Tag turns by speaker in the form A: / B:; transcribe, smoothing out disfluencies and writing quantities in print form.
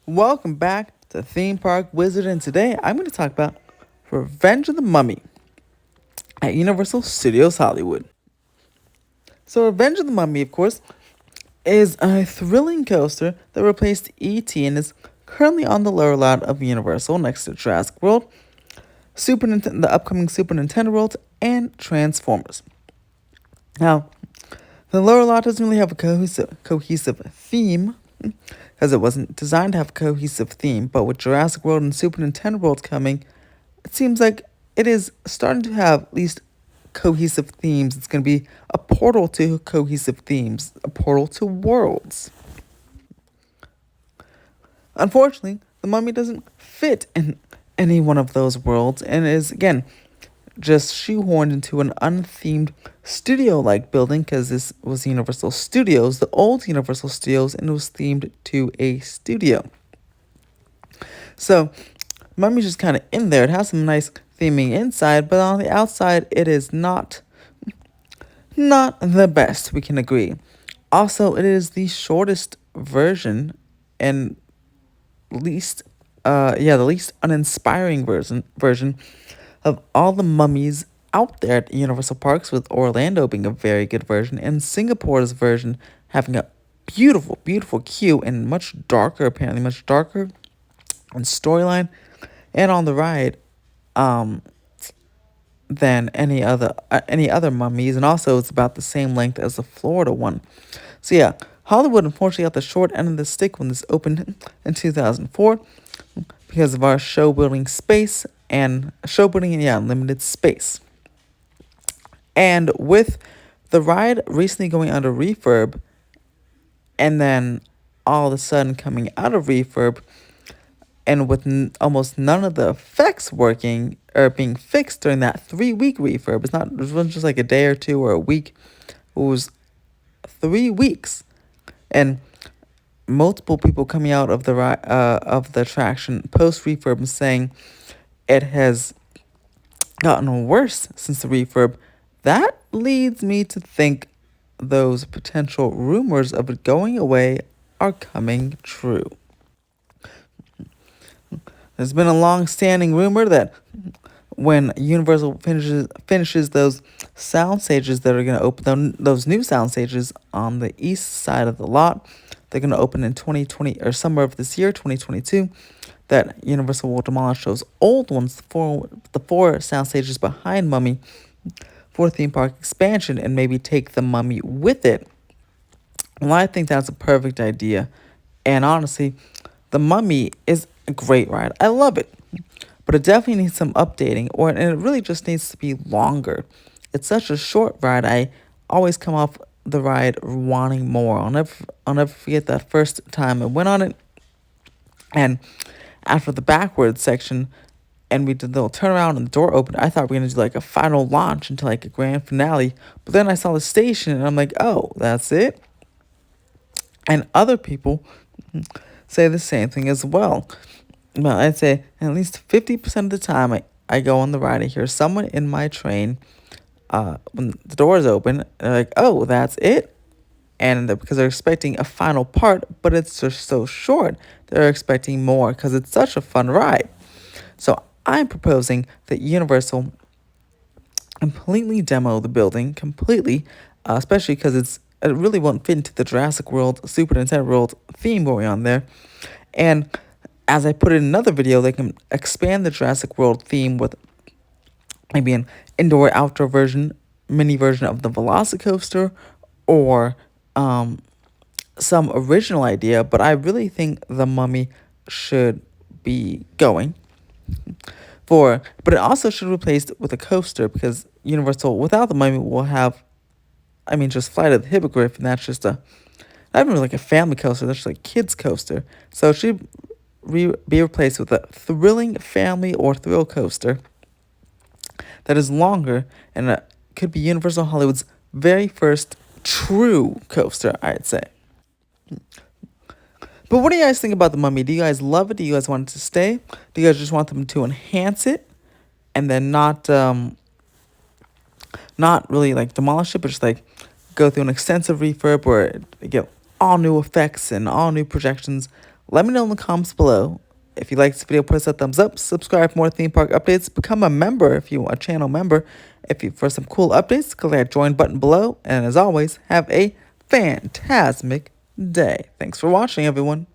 A: Welcome back to Theme Park Wizard, and today I'm going to talk about Revenge of the Mummy at Universal Studios Hollywood. So, Revenge of the Mummy, of course, is a thrilling coaster that replaced E.T. and is currently on the lower lot of Universal next to Jurassic World, the upcoming Super Nintendo World, and Transformers. Now, the lower lot doesn't really have a cohesive theme because it wasn't designed to have a cohesive theme, but with Jurassic World and Super Nintendo World coming, it seems like it is starting to have at least cohesive themes. It's going to be a portal to cohesive themes, a portal to worlds. Unfortunately, the mummy doesn't fit in any one of those worlds and is, again, just shoehorned into an unthemed studio like building because this was Universal Studios, the old Universal Studios, and it was themed to a studio. So, Mummy's just kind of in there. It has some nice theming inside, but on the outside, it is not the best. We can agree. Also, it is the shortest version and the least uninspiring version of all the mummies out there at Universal Parks, with Orlando being a very good version and Singapore's version having a beautiful queue and much darker, apparently much darker in storyline and on the ride than any other mummies, and also it's about the same length as the Florida one. So yeah, Hollywood unfortunately got the short end of the stick when this opened in 2004 because of our show building space and limited space. And with the ride recently going under refurb and then all of a sudden coming out of refurb, and with almost none of the effects working or being fixed during that 3 week refurb. It wasn't just like a day or two or a week. It was 3 weeks, and multiple people coming out of the attraction post refurb and saying it has gotten worse since the refurb. That leads me to think those potential rumors of it going away are coming true. There's been a long-standing rumor that when Universal finishes those sound stages that are going to open, those new sound stages on the east side of the lot, they're going to open in 2020 or summer of this year, 2022, that Universal will demolish those old ones, the four sound stages behind Mummy, for theme park expansion, and maybe take the Mummy with it. Well, I think that's a perfect idea. And honestly, the Mummy is a great ride. I love it. But it definitely needs some updating, and it really just needs to be longer. It's such a short ride. I always come off the ride wanting more. I'll never forget that first time I went on it, and after the backwards section, and we did the little turnaround and the door opened, I thought we were gonna do like a final launch into like a grand finale. But then I saw the station, and I'm like, oh, that's it. And other people say the same thing as well. Well, I'd say at least 50% of the time I go on the ride, I hear someone in my train, when the doors open, they're like, oh, that's it? And because they're expecting a final part, but it's just so short, they're expecting more because it's such a fun ride. So I'm proposing that Universal completely demo the building, completely, especially because it really won't fit into the Jurassic World, Super Nintendo World theme going on there. And as I put in another video, they can expand the Jurassic World theme with maybe an indoor-outdoor mini version of the Velocicoaster, or some original idea. But I really think the Mummy should be going but it also should be replaced with a coaster, because Universal without the Mummy will have, just Flight of the Hippogriff, and that's just not even really like a family coaster. That's just like a kids coaster. So it should be replaced with a thrilling family or thrill coaster that is longer, and could be Universal Hollywood's very first true coaster, I'd say. But what do you guys think about the Mummy? Do you guys love it? Do you guys want it to stay? Do you guys just want them to enhance it and then not really like demolish it, but just like go through an extensive refurb where they get all new effects and all new projections Let me know in the comments below. If you like this video, press that thumbs up, subscribe for more theme park updates, become a member if you want a channel member. If you for some cool updates, click that join button below. And as always, have a fantastic day. Thanks for watching, everyone.